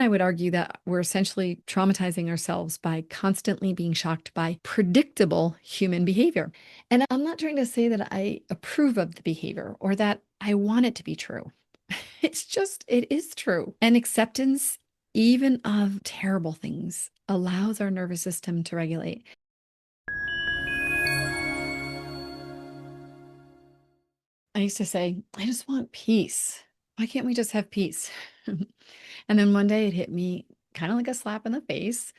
I would argue that we're essentially traumatizing ourselves by constantly being shocked by predictable human behavior. And I'm not trying to say that I approve of the behavior or that I want it to be true. It's just, it is true. And acceptance, even of terrible things, allows our nervous system to regulate. I used to say, I just want peace. Why can't we just have peace? And then one day it hit me kind of like a slap in the face.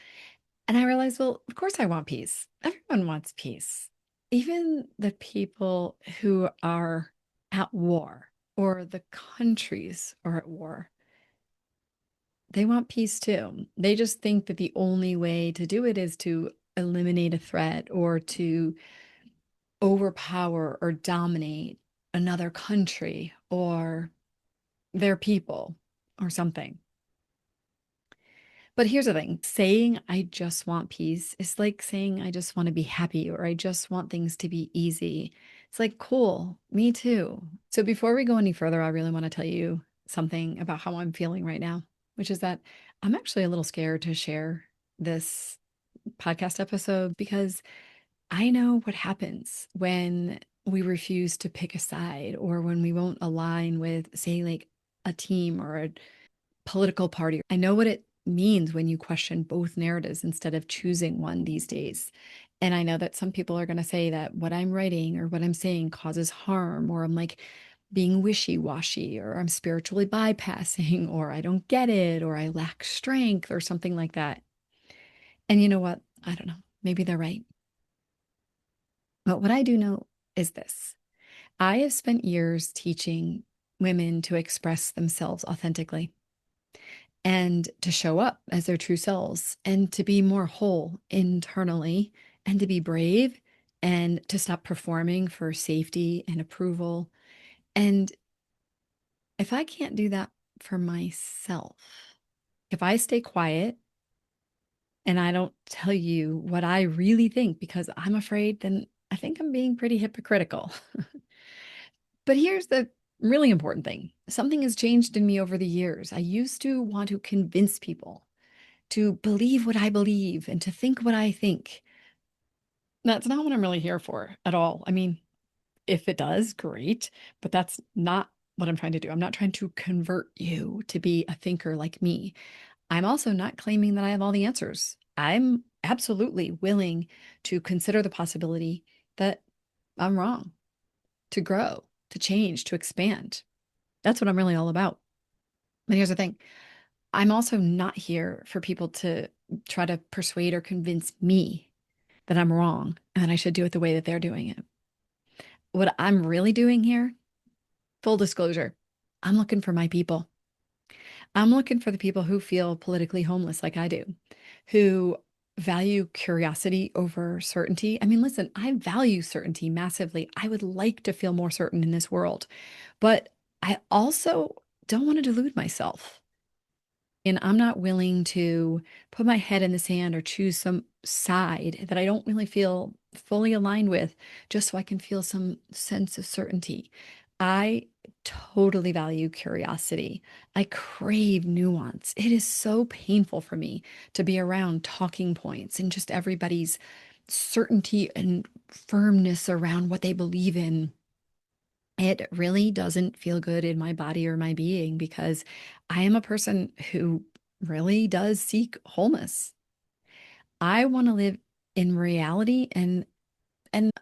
And I realized, well, of course I want peace. Everyone wants peace. Even the people who are at war or the countries are at war, they want peace too. They just think that the only way to do it is to eliminate a threat or to overpower or dominate another country or their people or something. But here's the thing, saying I just want peace is like saying I just want to be happy or I just want things to be easy. It's like, cool, me too. So before we go any further, I really want to tell you something about how I'm feeling right now, which is that I'm actually a little scared to share this podcast episode because I know what happens when we refuse to pick a side or when we won't align with, say, like a team or a political party. I know what it means when you question both narratives instead of choosing one these days. And I know that some people are going to say that what I'm writing or what I'm saying causes harm, or I'm like being wishy washy, or I'm spiritually bypassing, or I don't get it, or I lack strength, or something like that. And you know what? I don't know. Maybe they're right. But what I do know is this: I have spent years teaching women to express themselves authentically and to show up as their true selves and to be more whole internally and to be brave and to stop performing for safety and approval. And if I can't do that for myself, if I stay quiet and I don't tell you what I really think because I'm afraid, then I think I'm being pretty hypocritical. But here's the really important thing: something has changed in me over the years. I used to want to convince people to believe what I believe and to think what I think. That's not what I'm really here for at all. I mean, if it does, great, but that's not what I'm trying to do. I'm not trying to convert you to be a thinker like me. I'm also not claiming that I have all the answers. I'm absolutely willing to consider the possibility that I'm wrong, to grow, to change, to expand. That's what I'm really all about. But here's the thing: I'm also not here for people to try to persuade or convince me that I'm wrong and that I should do it the way that they're doing it. What I'm really doing here, full disclosure, I'm looking for my people. I'm looking for the people who feel politically homeless like I do, who value curiosity over certainty. I mean, listen, I value certainty massively. I would like to feel more certain in this world, but I also don't want to delude myself. And I'm not willing to put my head in the sand or choose some side that I don't really feel fully aligned with just so I can feel some sense of certainty. I totally value curiosity. I crave nuance. It is so painful for me to be around talking points and just everybody's certainty and firmness around what they believe in. It really doesn't feel good in my body or my being because I am a person who really does seek wholeness. I want to live in reality, and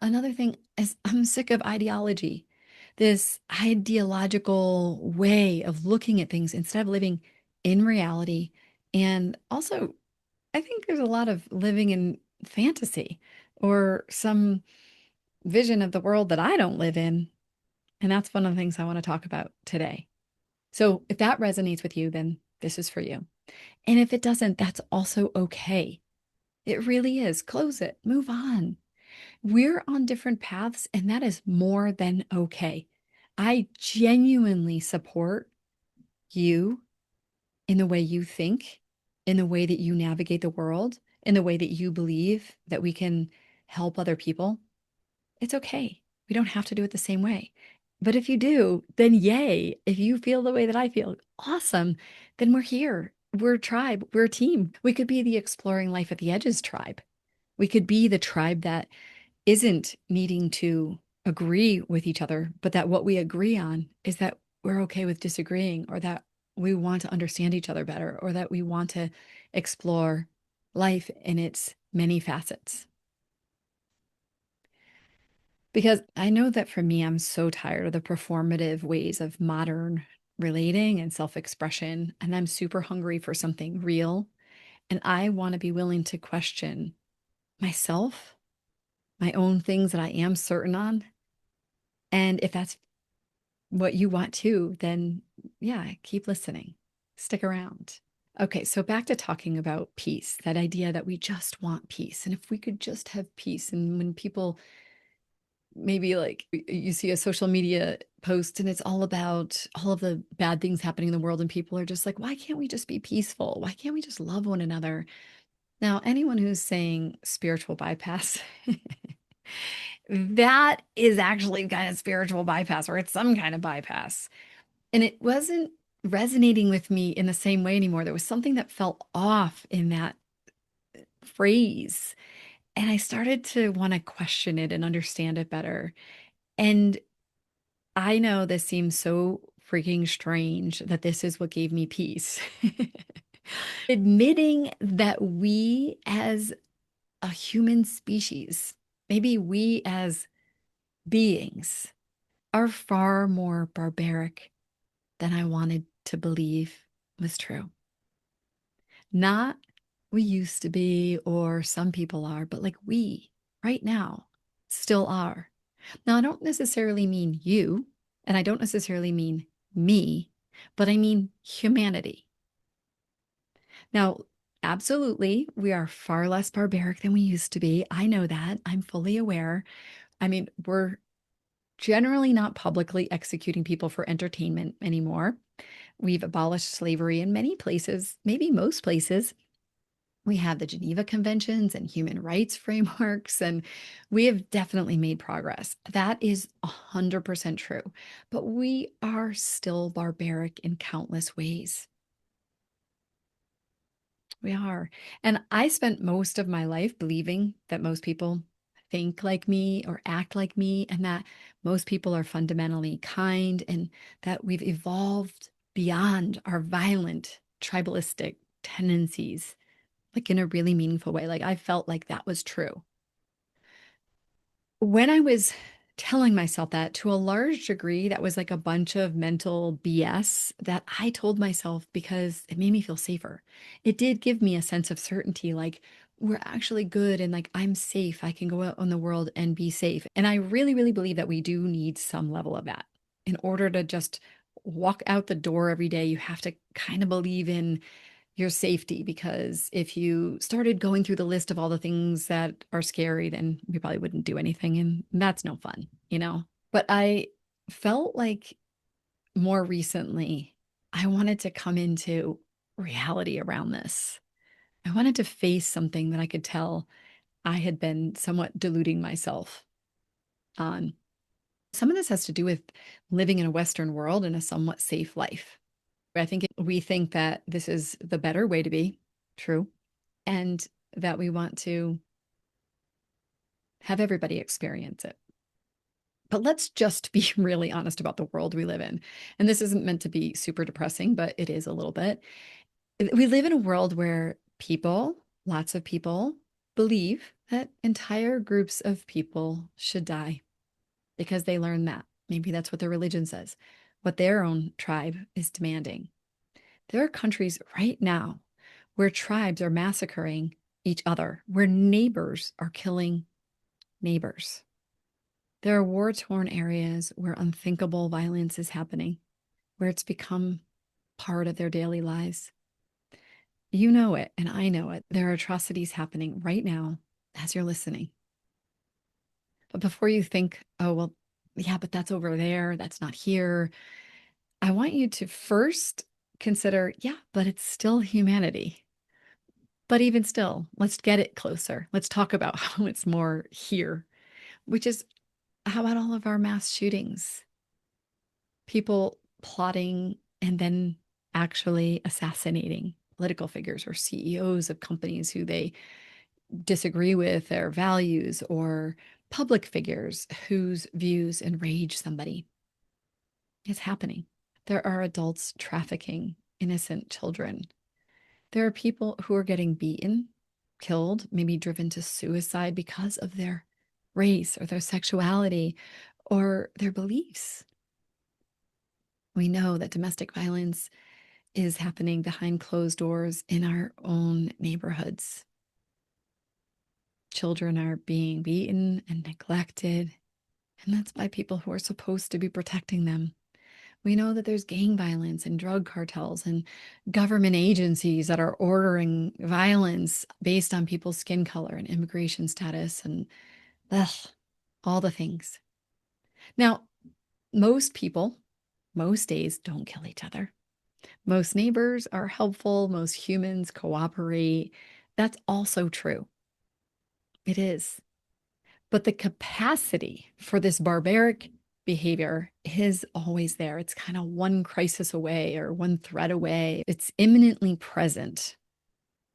another thing is I'm sick of ideology. This ideological way of looking at things instead of living in reality. And also, I think there's a lot of living in fantasy or some vision of the world that I don't live in. And that's one of the things I want to talk about today. So if that resonates with you, then this is for you. And if it doesn't, that's also okay. It really is. Close it, move on. We're on different paths, and that is more than okay. I genuinely support you in the way you think, in the way that you navigate the world, in the way that you believe that we can help other people. It's okay. We don't have to do it the same way. But if you do, then yay. If you feel the way that I feel, awesome. Then we're here We're a tribe, we're a team. We could be the exploring life at the edges tribe. We could be the tribe that isn't needing to agree with each other, but that what we agree on is that we're okay with disagreeing, or that we want to understand each other better, or that we want to explore life in its many facets. Because I know that for me, I'm so tired of the performative ways of modern relating and self expression. And I'm super hungry for something real. And I want to be willing to question myself, my own things that I am certain on. And if that's what you want too, then yeah, keep listening, stick around. Okay, so back to talking about peace, that idea that we just want peace. And if we could just have peace, and when people maybe like you see a social media post and it's all about all of the bad things happening in the world, and people are just like, why can't we just be peaceful? Why can't we just love one another? Now, anyone who's saying spiritual bypass, that is actually kind of spiritual bypass, or it's some kind of bypass. And it wasn't resonating with me in the same way anymore. There was something that felt off in that phrase. And I started to want to question it and understand it better. And I know this seems so freaking strange that this is what gave me peace. Admitting that we as a human species, maybe we as beings, are far more barbaric than I wanted to believe was true. Not we used to be, or some people are, but like we right now still are. Now, I don't necessarily mean you, and I don't necessarily mean me, but I mean humanity. Now, absolutely, we are far less barbaric than we used to be. I know that. I'm fully aware. I mean, we're generally not publicly executing people for entertainment anymore. We've abolished slavery in many places, maybe most places. We have the Geneva Conventions and human rights frameworks, and we have definitely made progress. That is 100% true. But we are still barbaric in countless ways. We are. And I spent most of my life believing that most people think like me or act like me, and that most people are fundamentally kind, and that we've evolved beyond our violent, tribalistic tendencies, like in a really meaningful way. Like I felt like that was true. When I was telling myself that, to a large degree, that was like a bunch of mental BS that I told myself because it made me feel safer. It did give me a sense of certainty, like we're actually good and like I'm safe. I can go out in the world and be safe. And I really, really believe that we do need some level of that in order to just walk out the door every day. You have to kind of believe in your safety, because if you started going through the list of all the things that are scary, then we probably wouldn't do anything. And that's no fun, you know? But I felt like more recently, I wanted to come into reality around this. I wanted to face something that I could tell I had been somewhat deluding myself on. Some of this has to do with living in a Western world in a somewhat safe life. I think we think that this is the better way to be, true, and that we want to have everybody experience it. But let's just be really honest about the world we live in. And this isn't meant to be super depressing, but it is a little bit. We live in a world where people, lots of people, believe that entire groups of people should die because they learn that. Maybe that's what their religion says, what their own tribe is demanding. There are countries right now where tribes are massacring each other, where neighbors are killing neighbors. There are war-torn areas where unthinkable violence is happening, where it's become part of their daily lives. You know it, and I know it. There are atrocities happening right now as you're listening. But before you think, oh, well, yeah, but that's over there, that's not here, I want you to first consider, yeah, but it's still humanity. But even still, let's get it closer. Let's talk about how it's more here, which is how about all of our mass shootings? People plotting and then actually assassinating, political figures or CEOs of companies who they disagree with their values, or public figures whose views enrage somebody. It's happening. There are adults trafficking innocent children. There are people who are getting beaten, killed, maybe driven to suicide because of their race or their sexuality or their beliefs. We know that domestic violence is happening behind closed doors in our own neighborhoods. Children are being beaten and neglected, and that's by people who are supposed to be protecting them. We know that there's gang violence and drug cartels and government agencies that are ordering violence based on people's skin color and immigration status and ugh, all the things. Now, most people, most days, don't kill each other. Most neighbors are helpful. Most humans cooperate. That's also true. It is. But the capacity for this barbaric behavior is always there. It's kind of one crisis away or one threat away. It's imminently present.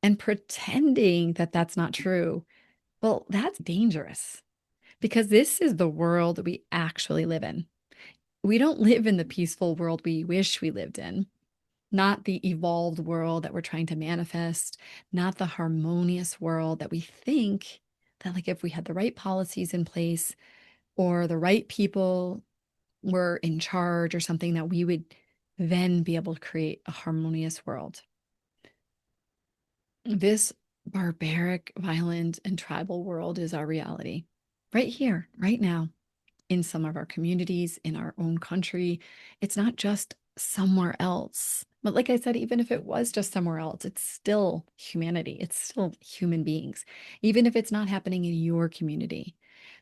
And pretending that that's not true, well, that's dangerous because this is the world that we actually live in. We don't live in the peaceful world we wish we lived in, not the evolved world that we're trying to manifest, not the harmonious world that we think that, like, if we had the right policies in place or the right people were in charge or something, that we would then be able to create a harmonious world. This barbaric, violent, and tribal world is our reality right here, right now, in some of our communities, in our own country. It's not just somewhere else. But like I said, even if it was just somewhere else, it's still humanity. It's still human beings, even if it's not happening in your community.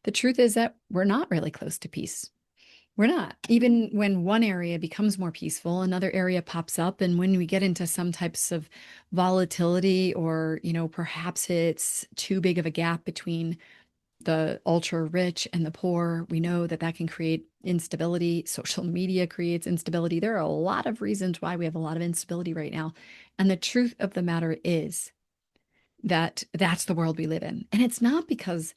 The truth is that we're not really close to peace. We're not. Even when one area becomes more peaceful, another area pops up. And when we get into some types of volatility, or, perhaps it's too big of a gap between the ultra rich and the poor, we know that that can create instability. Social media creates instability. There are a lot of reasons why we have a lot of instability right now. And the truth of the matter is that that's the world we live in. And it's not because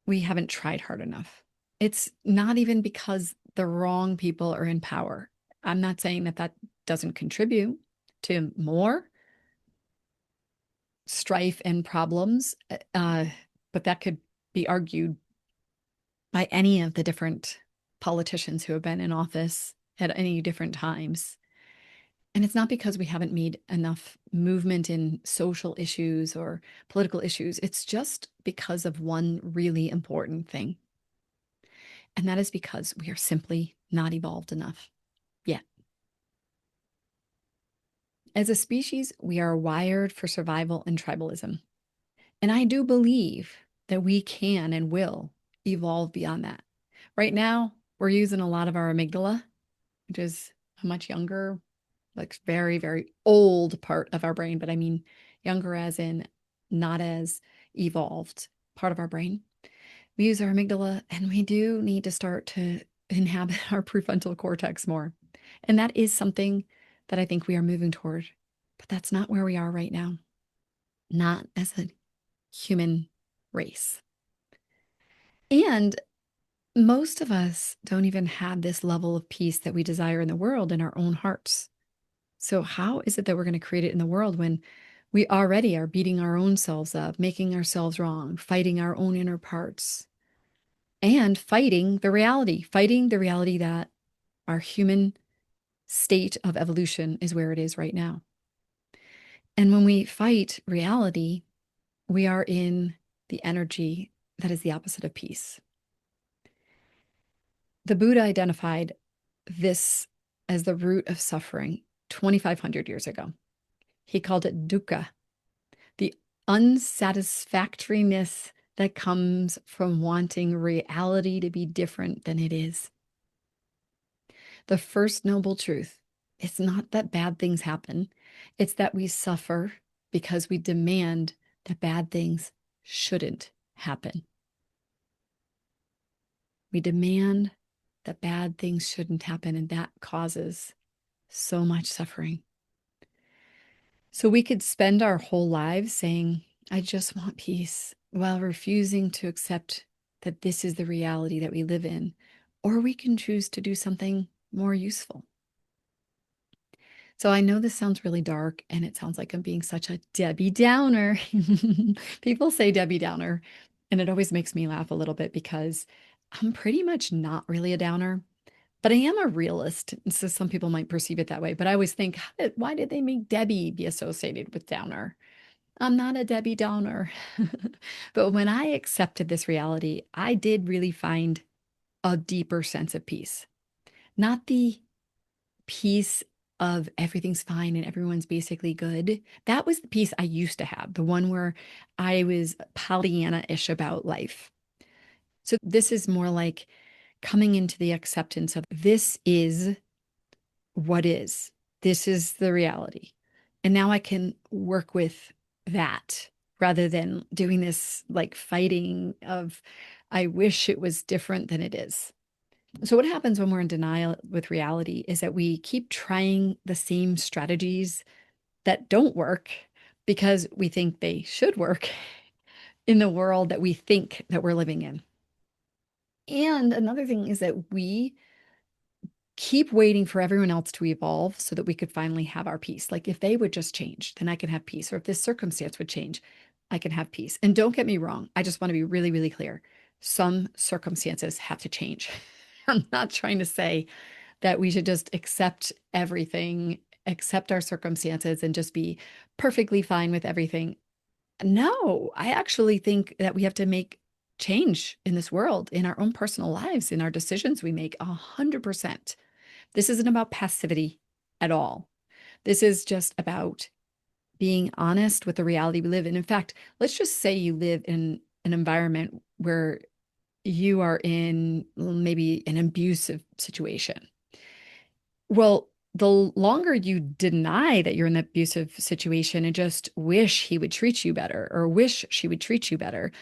we haven't tried hard enough. It's not even because the wrong people are in power. I'm not saying that that doesn't contribute to more strife and problems, but that could be argued by any of the different politicians who have been in office at any different times. And it's not because we haven't made enough movement in social issues or political issues. It's just because of one really important thing. And that is because we are simply not evolved enough yet. As a species, we are wired for survival and tribalism. And I do believe that we can and will evolve beyond that. Right now, we're using a lot of our amygdala, which is a much younger, like very, very old part of our brain. But I mean younger as in not as evolved part of our brain. We use our amygdala, and we do need to start to inhabit our prefrontal cortex more. And that is something that I think we are moving toward. But that's not where we are right now, not as a human race. And most of us don't even have this level of peace that we desire in the world in our own hearts. So, how is it that we're going to create it in the world when we already are beating our own selves up, making ourselves wrong, fighting our own inner parts, and fighting the reality that our human state of evolution is where it is right now? And when we fight reality, we are in the energy that is the opposite of peace. The Buddha identified this as the root of suffering 2,500 years ago. He called it dukkha, the unsatisfactoriness that comes from wanting reality to be different than it is. The first noble truth is not that bad things happen, it's that we suffer because we demand that bad things shouldn't happen. We demand that bad things shouldn't happen, and that causes so much suffering. So we could spend our whole lives saying, I just want peace, while refusing to accept that this is the reality that we live in. Or we can choose to do something more useful. So I know this sounds really dark and it sounds like I'm being such a Debbie Downer. People say Debbie Downer, and it always makes me laugh a little bit because I'm pretty much not really a downer, but I am a realist. So some people might perceive it that way. But I always think, why did they make Debbie be associated with downer? I'm not a Debbie Downer. But when I accepted this reality, I did really find a deeper sense of peace. Not the peace of everything's fine and everyone's basically good. That was the peace I used to have, the one where I was Pollyanna-ish about life. So this is more like coming into the acceptance of this is what is. This is the reality. And now I can work with that rather than doing this like fighting of, I wish it was different than it is. So, what happens when we're in denial with reality is that we keep trying the same strategies that don't work because we think they should work in the world that we think that we're living in. And another thing is that we keep waiting for everyone else to evolve so that we could finally have our peace. Like if they would just change, then I can have peace. Or if this circumstance would change, I can have peace. And don't get me wrong, I just want to be really, really clear. Some circumstances have to change. I'm not trying to say that we should just accept everything, accept our circumstances, and just be perfectly fine with everything. No, I actually think that we have to make change in this world, in our own personal lives, in our decisions we make 100%. This isn't about passivity at all. This is just about being honest with the reality we live in. In fact, let's just say you live in an environment where you are in maybe an abusive situation. Well, the longer you deny that you're in an abusive situation and just wish he would treat you better or wish she would treat you better,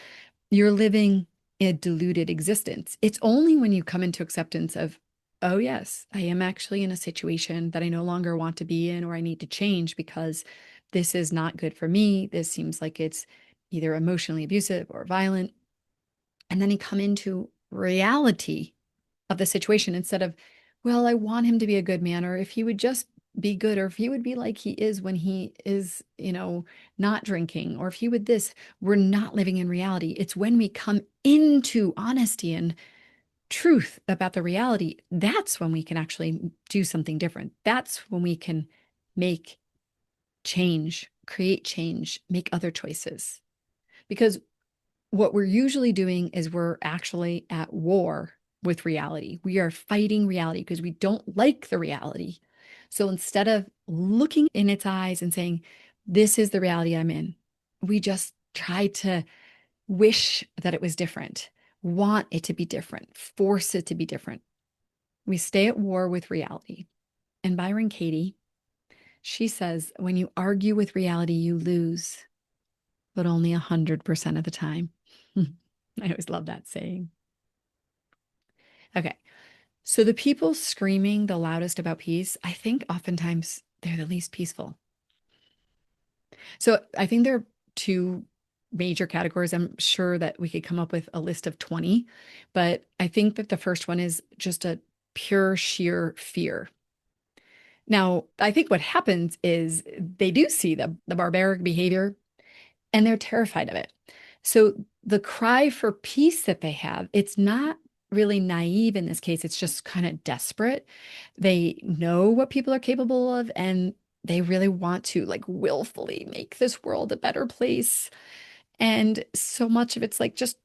you're living a deluded existence. It's only when you come into acceptance of, oh, yes, I am actually in a situation that I no longer want to be in or I need to change because this is not good for me. This seems like it's either emotionally abusive or violent. And then you come into reality of the situation instead of, well, I want him to be a good man, or if he would just be good, or if he would be like he is when he is, not drinking, or if he would this, we're not living in reality. It's when we come into honesty and truth about the reality, that's when we can actually do something different. That's when we can make change, create change, make other choices. Because what we're usually doing is we're actually at war with reality. We are fighting reality because we don't like the reality. So instead of looking in its eyes and saying, this is the reality I'm in, we just try to wish that it was different, want it to be different, force it to be different. We stay at war with reality. And Byron Katie, she says, when you argue with reality, you lose, but only 100% of the time. I always love that saying. Okay. So the people screaming the loudest about peace, I think oftentimes they're the least peaceful. So I think there are two major categories. I'm sure that we could come up with a list of 20, but I think that the first one is just a pure sheer fear. Now, I think what happens is they do see the barbaric behavior and they're terrified of it. So the cry for peace that they have, it's not really naive in this case. It's just kind of desperate. They know what people are capable of and they really want to like willfully make this world a better place. And so much of it's like just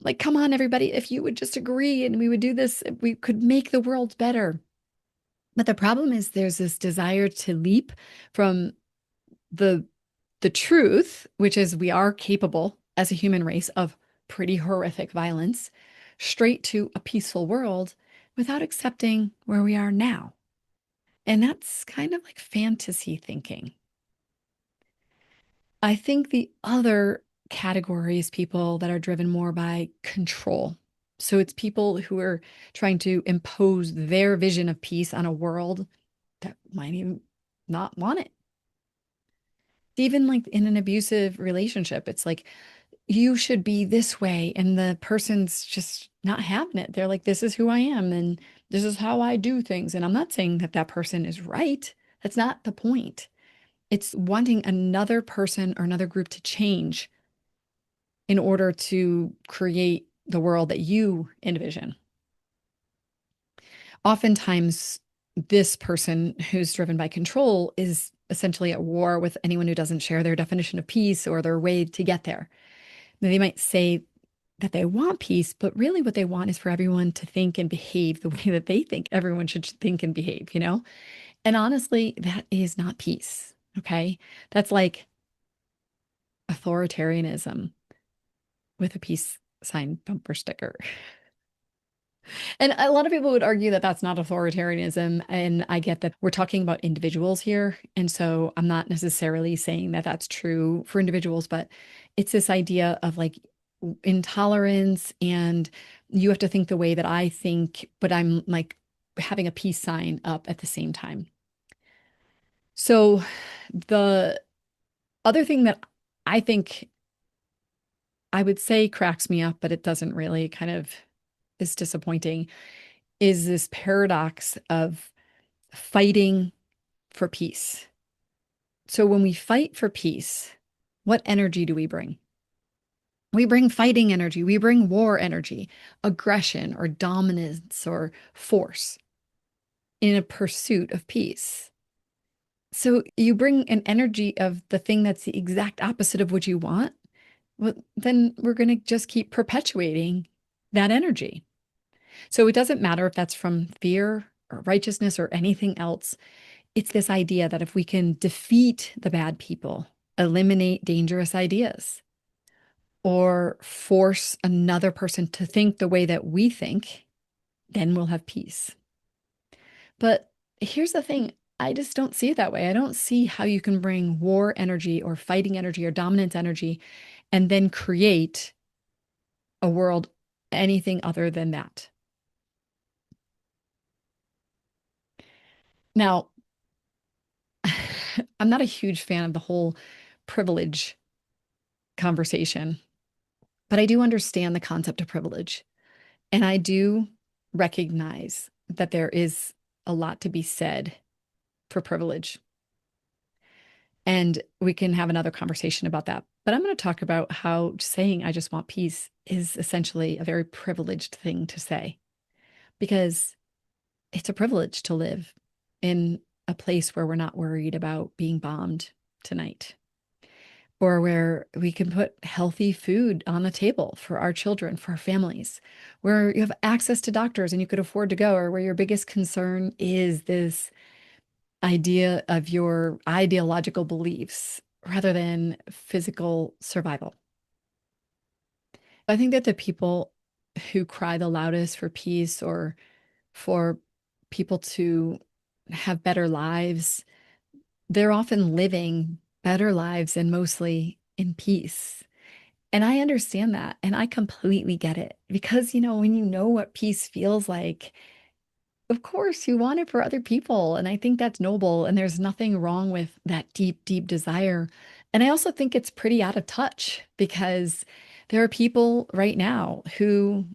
like, come on, everybody, if you would just agree and we would do this, we could make the world better. But the problem is there's this desire to leap from the the truth, which is we are capable as a human race of pretty horrific violence, straight to a peaceful world without accepting where we are now. And that's kind of like fantasy thinking. I think the other category is people that are driven more by control. So it's people who are trying to impose their vision of peace on a world that might even not want it. Even like in an abusive relationship, it's like, you should be this way. And the person's just not having it. They're like, this is who I am. And this is how I do things. And I'm not saying that that person is right. That's not the point. It's wanting another person or another group to change in order to create the world that you envision. Oftentimes, this person who's driven by control is essentially at war with anyone who doesn't share their definition of peace or their way to get there. They might say that they want peace, but really what they want is for everyone to think and behave the way that they think everyone should think and behave, you know? And honestly, that is not peace. Okay. That's like authoritarianism with a peace sign bumper sticker. And a lot of people would argue that that's not authoritarianism. And I get that we're talking about individuals here. And so I'm not necessarily saying that that's true for individuals, but it's this idea of like intolerance and you have to think the way that I think, but I'm like having a peace sign up at the same time. So the other thing that I think I would say cracks me up, but it doesn't really kind of is disappointing is this paradox of fighting for peace. So when we fight for peace, what energy do we bring? We bring fighting energy, we bring war energy, aggression or dominance or force in a pursuit of peace. So you bring an energy of the thing that's the exact opposite of what you want. Well, then we're going to just keep perpetuating that energy. So it doesn't matter if that's from fear or righteousness or anything else. It's this idea that if we can defeat the bad people, eliminate dangerous ideas, or force another person to think the way that we think, then we'll have peace. But here's the thing, I just don't see it that way. I don't see how you can bring war energy or fighting energy or dominance energy and then create a world anything other than that. Now, I'm not a huge fan of the whole privilege conversation, but I do understand the concept of privilege. And I do recognize that there is a lot to be said for privilege. And we can have another conversation about that. But I'm going to talk about how saying I just want peace is essentially a very privileged thing to say because it's a privilege to live in a place where we're not worried about being bombed tonight or where we can put healthy food on the table for our children, for our families, where you have access to doctors and you could afford to go, or where your biggest concern is this idea of your ideological beliefs rather than physical survival. I think that the people who cry the loudest for peace or for people to have better lives, they're often living better lives and mostly in peace. And I understand that. And I completely get it because, when you know what peace feels like, of course you want it for other people. And I think that's noble. And there's nothing wrong with that deep, deep desire. And I also think it's pretty out of touch because there are people right now who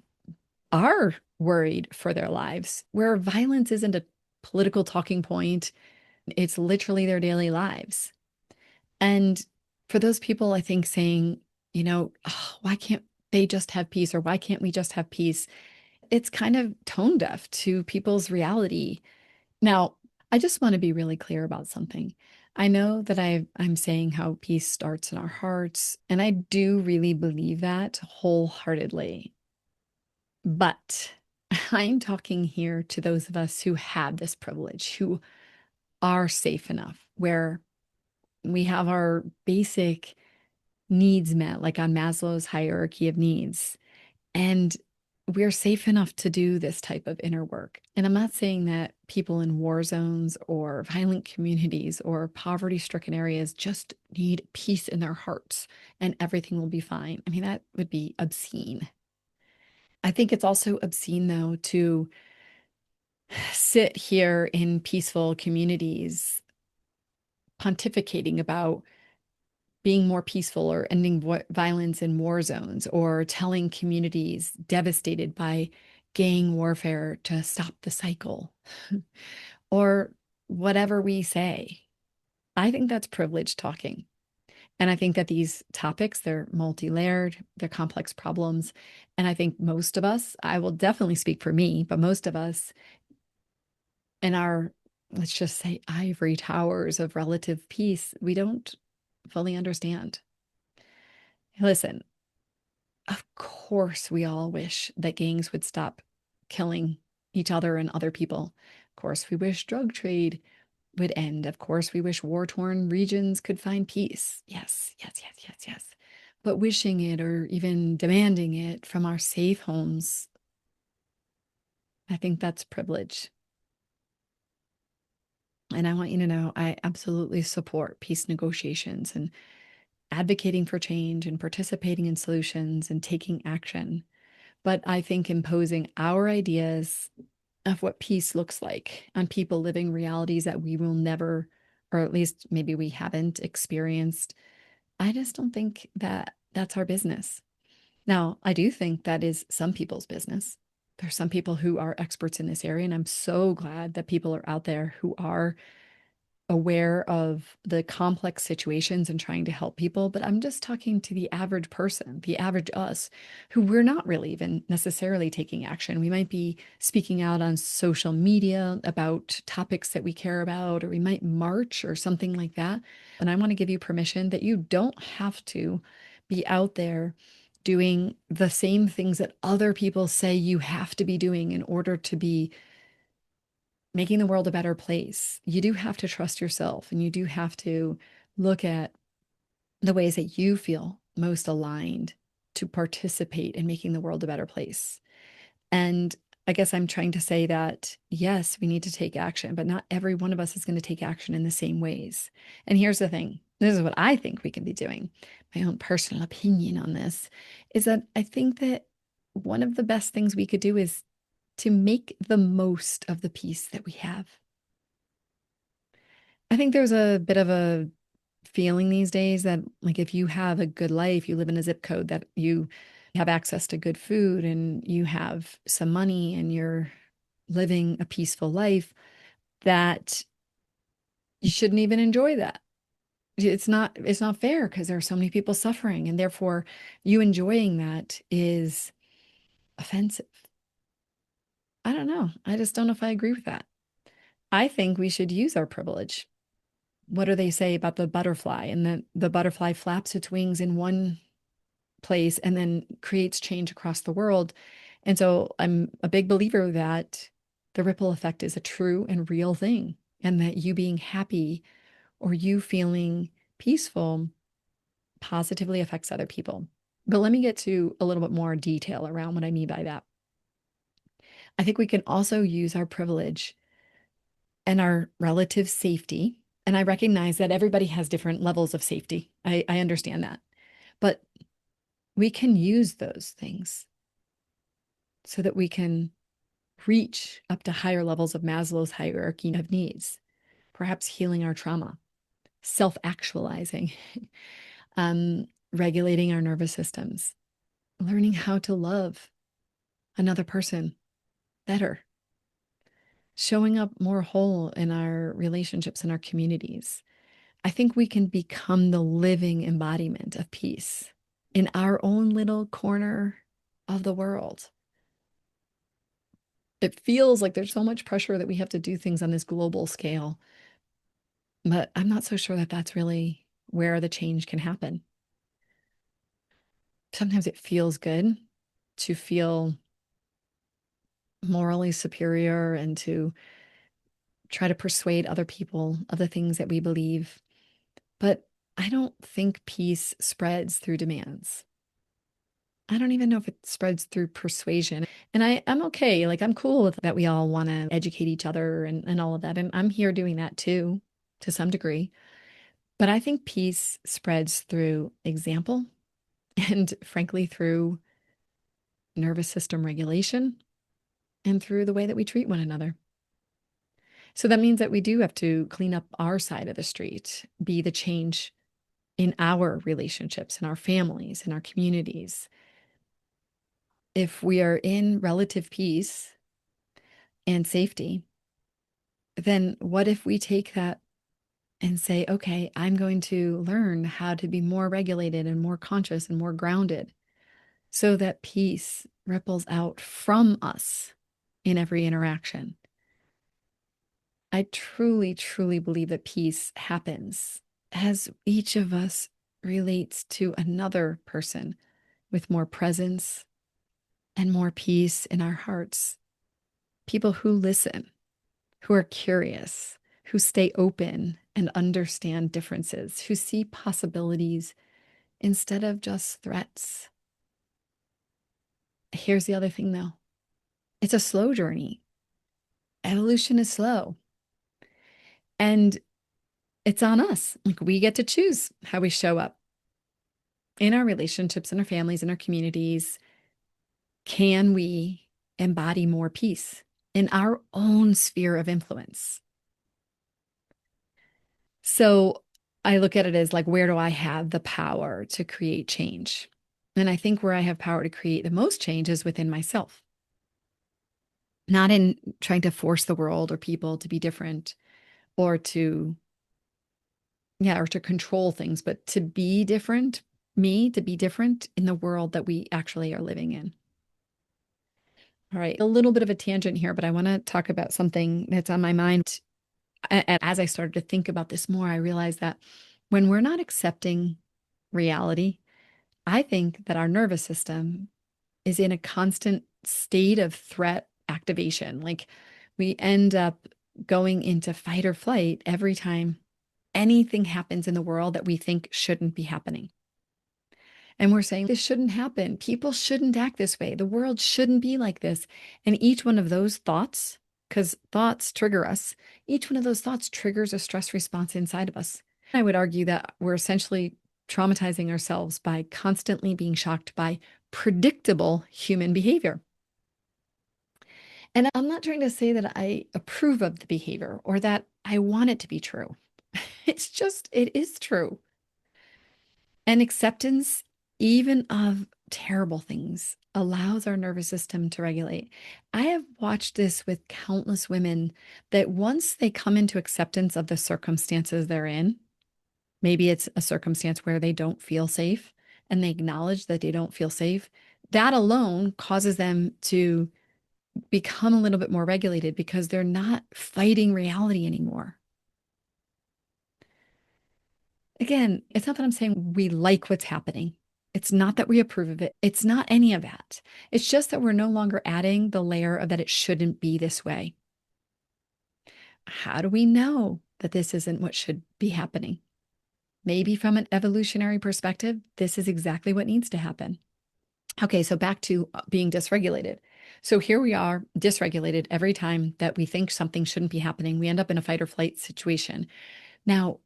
are worried for their lives, where violence isn't a political talking point. It's literally their daily lives. And for those people, I think saying, "Oh, why can't they just have peace or why can't we just have peace?" It's kind of tone deaf to people's reality. Now, I just want to be really clear about something. I know that I'm saying how peace starts in our hearts, and I do really believe that wholeheartedly. But I'm talking here to those of us who have this privilege, who are safe enough, where we have our basic needs met, like on Maslow's hierarchy of needs. And we're safe enough to do this type of inner work. And I'm not saying that people in war zones or violent communities or poverty stricken areas just need peace in their hearts and everything will be fine. I mean, that would be obscene. I think it's also obscene, though, to sit here in peaceful communities pontificating about being more peaceful or ending violence in war zones or telling communities devastated by gang warfare to stop the cycle or whatever we say. I think that's privilege talking. And I think that these topics, they're multi-layered, they're complex problems. And I think most of us, I will definitely speak for me, but most of us in our, let's just say, ivory towers of relative peace, we don't fully understand. Listen, of course, we all wish that gangs would stop killing each other and other people. Of course, we wish drug trade would end. Of course, we wish war-torn regions could find peace. Yes, yes, yes, yes, yes. But wishing it or even demanding it from our safe homes, I think that's privilege. And I want you to know I absolutely support peace negotiations and advocating for change and participating in solutions and taking action. But I think imposing our ideas of what peace looks like on people living realities that we will never, or at least maybe we haven't experienced, I just don't think that that's our business. Now, I do think that is some people's business. There's some people who are experts in this area, and I'm so glad that people are out there who are aware of the complex situations and trying to help people, but I'm just talking to the average person, the average us, who we're not really even necessarily taking action. We might be speaking out on social media about topics that we care about, or we might march or something like that. And I want to give you permission that you don't have to be out there doing the same things that other people say you have to be doing in order to be making the world a better place. You do have to trust yourself and you do have to look at the ways that you feel most aligned to participate in making the world a better place. And I guess I'm trying to say that, yes, we need to take action, but not every one of us is going to take action in the same ways. And here's the thing, this is what I think we can be doing. My own personal opinion on this is that I think that one of the best things we could do is to make the most of the peace that we have. I think there's a bit of a feeling these days that, like, if you have a good life, you live in a zip code, that you have access to good food and you have some money and you're living a peaceful life, that you shouldn't even enjoy that. It's not fair because there are so many people suffering, and therefore you enjoying that is offensive. I don't know. I just don't know if I agree with that. I think we should use our privilege. What do they say about the butterfly? And the butterfly flaps its wings in one place and then creates change across the world. And so I'm a big believer that the ripple effect is a true and real thing, and that you being happy or you feeling peaceful positively affects other people. But let me get to a little bit more detail around what I mean by that. I think we can also use our privilege and our relative safety. And I recognize that everybody has different levels of safety. I understand that. But we can use those things so that we can reach up to higher levels of Maslow's hierarchy of needs, perhaps healing our trauma, self-actualizing, regulating our nervous systems, learning how to love another person better, showing up more whole in our relationships and our communities. I think we can become the living embodiment of peace in our own little corner of the world. It feels like there's so much pressure that we have to do things on this global scale, but I'm not so sure that that's really where the change can happen. Sometimes it feels good to feel morally superior and to try to persuade other people of the things that we believe. But I don't think peace spreads through demands. I don't even know if it spreads through persuasion. And I'm okay. Like, I'm cool with that. We all want to educate each other and all of that. And I'm here doing that too, to some degree. But I think peace spreads through example and, frankly, through nervous system regulation and through the way that we treat one another. So that means that we do have to clean up our side of the street, be the change in our relationships, in our families, in our communities. If we are in relative peace and safety, then what if we take that and say, okay, I'm going to learn how to be more regulated and more conscious and more grounded so that peace ripples out from us in every interaction. I truly, truly believe that peace happens as each of us relates to another person with more presence and more peace in our hearts. People who listen, who are curious, who stay open and understand differences, who see possibilities instead of just threats. Here's the other thing, though, it's a slow journey. Evolution is slow. And it's on us. Like we get to choose how we show up in our relationships, in our families, in our communities. Can we embody more peace in our own sphere of influence? So I look at it as like, where do I have the power to create change? And I think where I have power to create the most change is within myself, not in trying to force the world or people to be different or to, yeah, or to control things, but to be different, me to be different in the world that we actually are living in. All right, a little bit of a tangent here, but I want to talk about something that's on my mind. As I started to think about this more, I realized that when we're not accepting reality, I think that our nervous system is in a constant state of threat activation. Like we end up going into fight or flight every time anything happens in the world that we think shouldn't be happening. And we're saying this shouldn't happen. People shouldn't act this way. The world shouldn't be like this. And each one of those thoughts, because thoughts trigger us, each one of those thoughts triggers a stress response inside of us. I would argue that we're essentially traumatizing ourselves by constantly being shocked by predictable human behavior. And I'm not trying to say that I approve of the behavior or that I want it to be true. It's just, it is true. And acceptance, even of terrible things, allows our nervous system to regulate. I have watched this with countless women that once they come into acceptance of the circumstances they're in, maybe it's a circumstance where they don't feel safe and they acknowledge that they don't feel safe, that alone causes them to become a little bit more regulated because they're not fighting reality anymore. Again, it's not that I'm saying we like what's happening. It's not that we approve of it. It's not any of that. It's just that we're no longer adding the layer of that it shouldn't be this way. How do we know that this isn't what should be happening? Maybe from an evolutionary perspective, this is exactly what needs to happen. Okay, so back to being dysregulated. So here we are, dysregulated every time that we think something shouldn't be happening. We end up in a fight or flight situation. Now,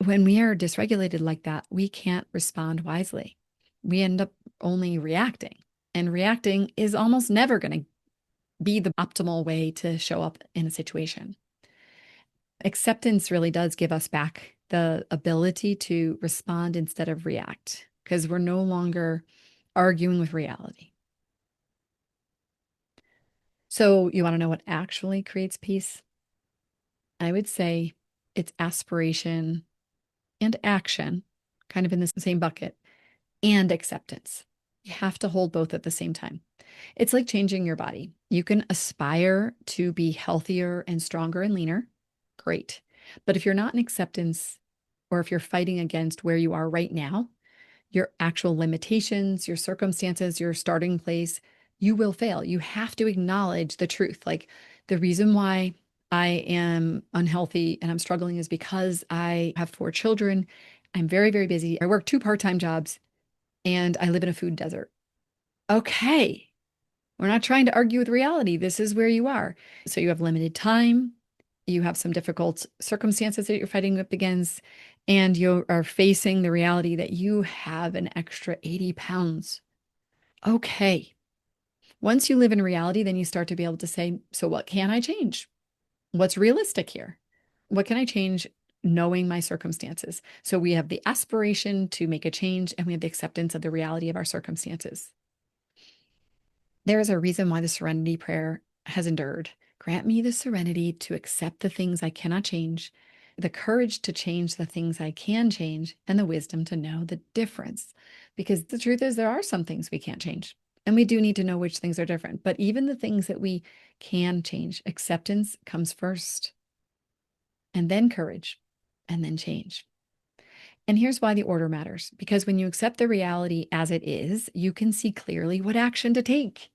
when we are dysregulated like that, we can't respond wisely. We end up only reacting. And reacting is almost never going to be the optimal way to show up in a situation. Acceptance really does give us back the ability to respond instead of react because we're no longer arguing with reality. So, you want to know what actually creates peace? I would say it's aspiration and action, kind of in the same bucket, and acceptance. You have to hold both at the same time. It's like changing your body. You can aspire to be healthier and stronger and leaner. Great. But if you're not in acceptance or if you're fighting against where you are right now, your actual limitations, your circumstances, your starting place, you will fail. You have to acknowledge the truth. Like the reason why I am unhealthy and I'm struggling is because I have 4 children. I'm very, very busy. I work 2 part-time jobs and I live in a food desert. Okay. We're not trying to argue with reality. This is where you are. So you have limited time. You have some difficult circumstances that you're fighting up against, and you are facing the reality that you have an extra 80 pounds. Okay. Once you live in reality, then you start to be able to say, so what can I change? What's realistic here? What can I change knowing my circumstances. So we have the aspiration to make a change, and we have the acceptance of the reality of our circumstances. There is a reason why the serenity prayer has endured. Grant me the serenity to accept the things I cannot change, the courage to change the things I can change, and the wisdom to know the difference. Because the truth is, there are some things we can't change. And we do need to know which things are different. But even the things that we can change, acceptance comes first, and then courage, and then change. And here's why the order matters. Because when you accept the reality as it is, you can see clearly what action to take.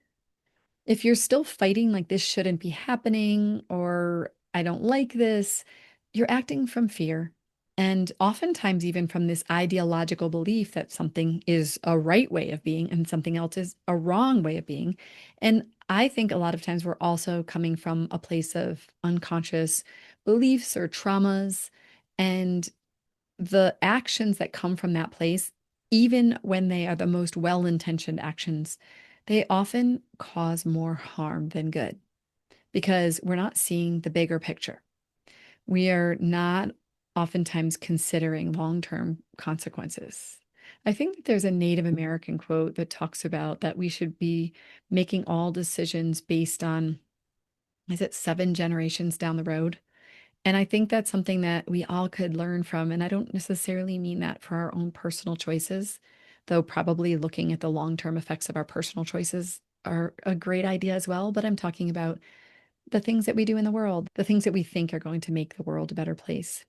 If you're still fighting like this shouldn't be happening or I don't like this, you're acting from fear. And oftentimes, even from this ideological belief that something is a right way of being and something else is a wrong way of being. And I think a lot of times we're also coming from a place of unconscious beliefs or traumas. And the actions that come from that place, even when they are the most well-intentioned actions, they often cause more harm than good because we're not seeing the bigger picture. We are not oftentimes considering long-term consequences. I think that there's a Native American quote that talks about that we should be making all decisions based on, is it 7 generations down the road? And I think that's something that we all could learn from. And I don't necessarily mean that for our own personal choices, though probably looking at the long-term effects of our personal choices are a great idea as well. But I'm talking about the things that we do in the world, the things that we think are going to make the world a better place.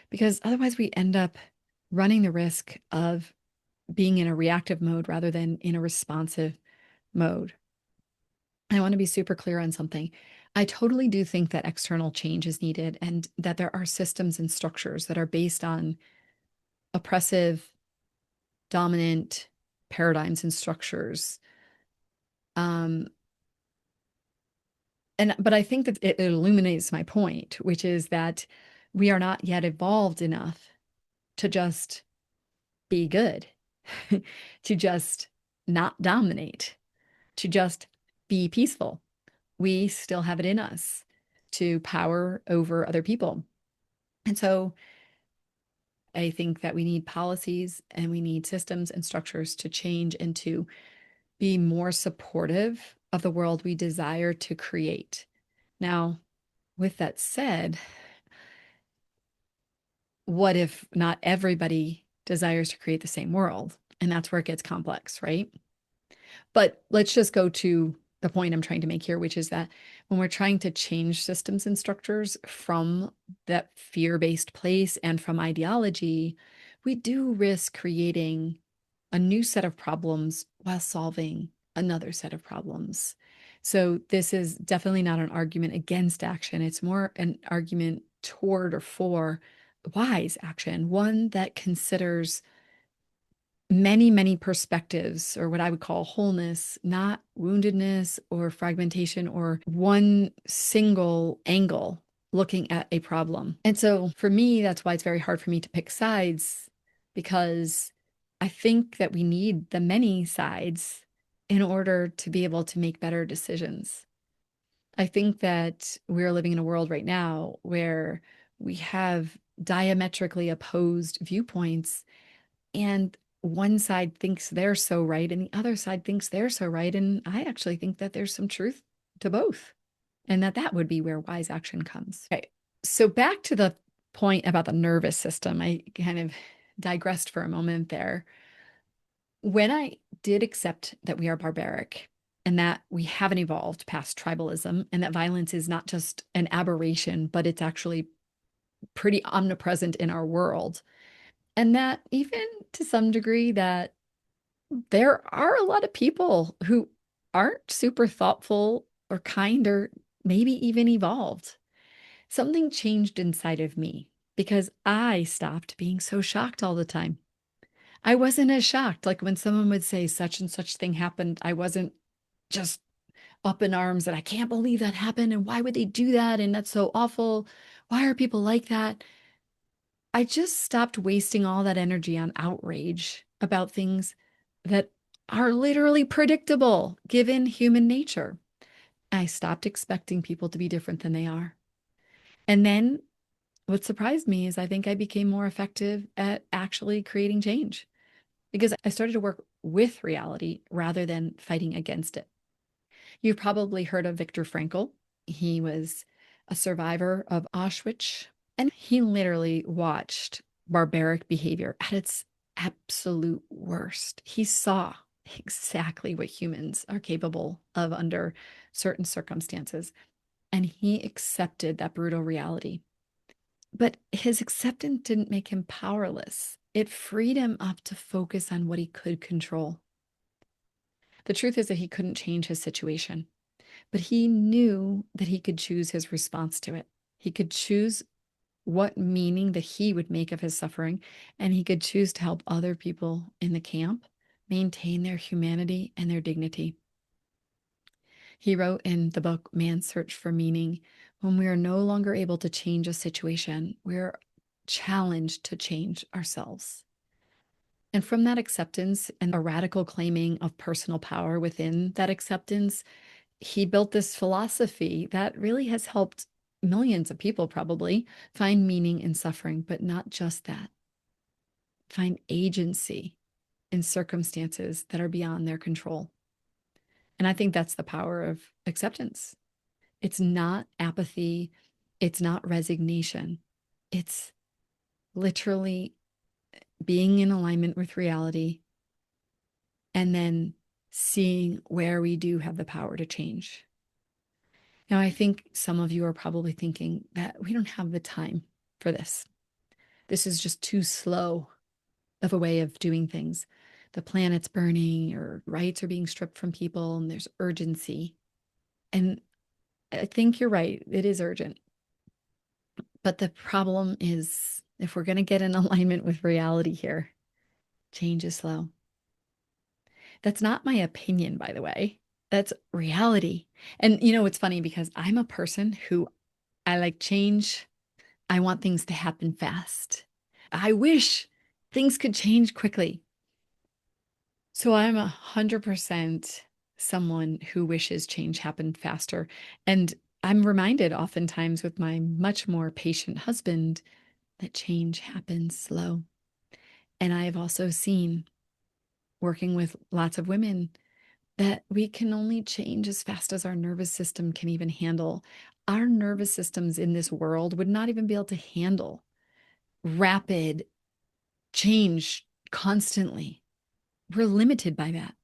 Because otherwise we end up running the risk of being in a reactive mode rather than in a responsive mode. I want to be super clear on something. I totally do think that external change is needed and that there are systems and structures that are based on oppressive, dominant paradigms and structures. Um, but I think that it illuminates my point, which is that we are not yet evolved enough to just be good, to just not dominate, to just be peaceful. We still have it in us to power over other people. And so I think that we need policies and we need systems and structures to change and to be more supportive of the world we desire to create. Now, with that said, what if not everybody desires to create the same world? And that's where it gets complex, right? But let's just go to the point I'm trying to make here, which is that when we're trying to change systems and structures from that fear-based place and from ideology, we do risk creating a new set of problems while solving another set of problems. So this is definitely not an argument against action. It's more an argument toward or for wise action, one that considers many, many perspectives, or what I would call wholeness, not woundedness or fragmentation or one single angle looking at a problem. And so for me, that's why it's very hard for me to pick sides, because I think that we need the many sides in order to be able to make better decisions. I think that we're living in a world right now where we have diametrically opposed viewpoints, and one side thinks they're so right and the other side thinks they're so right. And I actually think that there's some truth to both, and that would be where wise action comes. Okay. So back to the point about the nervous system, I kind of digressed for a moment there. When I did accept that we are barbaric and that we haven't evolved past tribalism and that violence is not just an aberration, but it's actually pretty omnipresent in our world, and that even to some degree that there are a lot of people who aren't super thoughtful or kind or maybe even evolved. Something changed inside of me because I stopped being so shocked all the time. I wasn't as shocked. Like when someone would say such and such thing happened, I wasn't just up in arms that I can't believe that happened. And why would they do that? And that's so awful. Why are people like that? I just stopped wasting all that energy on outrage about things that are literally predictable given human nature. I stopped expecting people to be different than they are. And then what surprised me is I think I became more effective at actually creating change because I started to work with reality rather than fighting against it. You've probably heard of Viktor Frankl. He was a survivor of Auschwitz, and he literally watched barbaric behavior at its absolute worst. He saw exactly what humans are capable of under certain circumstances, and he accepted that brutal reality. But his acceptance didn't make him powerless. It freed him up to focus on what he could control. The truth is that he couldn't change his situation, but he knew that he could choose his response to it. He could choose what meaning that he would make of his suffering, and he could choose to help other people in the camp maintain their humanity and their dignity. He wrote in the book, Man's Search for Meaning, when we are no longer able to change a situation, we're challenged to change ourselves. And from that acceptance and a radical claiming of personal power within that acceptance, he built this philosophy that really has helped millions of people probably find meaning in suffering, but not just that, find agency in circumstances that are beyond their control. And I think that's the power of acceptance. It's not apathy, it's not resignation. It's literally being in alignment with reality and then seeing where we do have the power to change. Now, I think some of you are probably thinking that we don't have the time for this. This is just too slow of a way of doing things. The planet's burning, or rights are being stripped from people, and there's urgency. And I think you're right, it is urgent. But the problem is, if we're going to get in alignment with reality here, change is slow. That's not my opinion, by the way. That's reality. And it's funny because I'm a person who I like change. I want things to happen fast. I wish things could change quickly. So I'm 100% someone who wishes change happened faster. And I'm reminded oftentimes with my much more patient husband that change happens slow. And I've also seen, working with lots of women, that we can only change as fast as our nervous system can even handle. Our nervous systems in this world would not even be able to handle rapid change constantly. We're limited by that.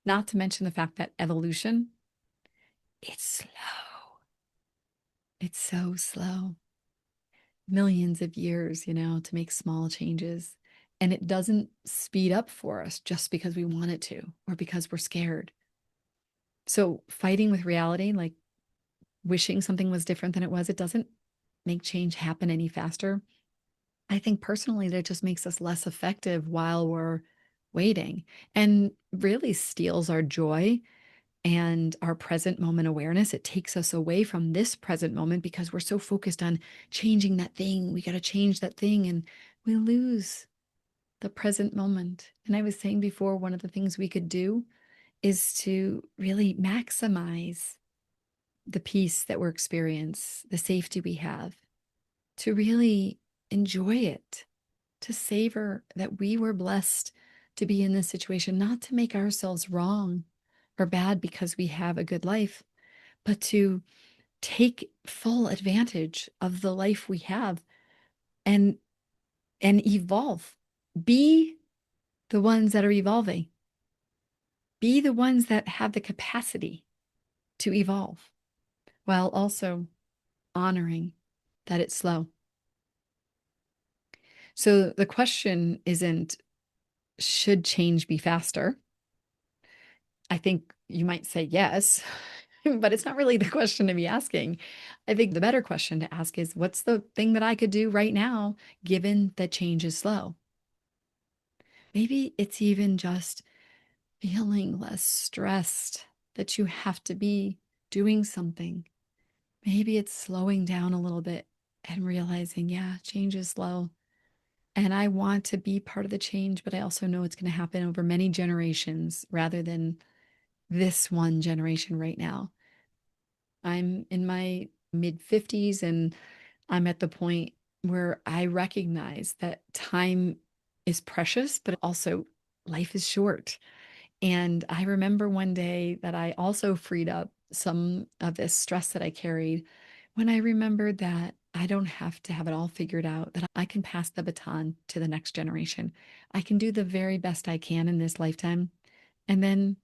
Not to mention the fact that evolution, it's slow. It's so slow. Millions of years, to make small changes. And it doesn't speed up for us just because we want it to or because we're scared. So fighting with reality, like wishing something was different than it was, it doesn't make change happen any faster. I think personally that just makes us less effective while we're waiting and really steals our joy and our present moment awareness. It takes us away from this present moment because we're so focused on changing that thing. We got to change that thing, and we lose the present moment. And I was saying before, one of the things we could do is to really maximize the peace that we're experiencing, the safety we have, to really enjoy it, to savor that we were blessed to be in this situation, not to make ourselves wrong or bad because we have a good life, but to take full advantage of the life we have and evolve. Be the ones that are evolving. Be the ones that have the capacity to evolve while also honoring that it's slow. So the question isn't, should change be faster? I think you might say yes, but it's not really the question to be asking. I think the better question to ask is, what's the thing that I could do right now, given that change is slow? Maybe it's even just feeling less stressed that you have to be doing something. Maybe it's slowing down a little bit and realizing, yeah, change is slow. And I want to be part of the change, but I also know it's going to happen over many generations rather than this one generation right now. I'm in my mid 50s and I'm at the point where I recognize that time is precious, but also life is short. And I remember one day that I also freed up some of this stress that I carried when I remembered that I don't have to have it all figured out, that I can pass the baton to the next generation. I can do the very best I can in this lifetime, and then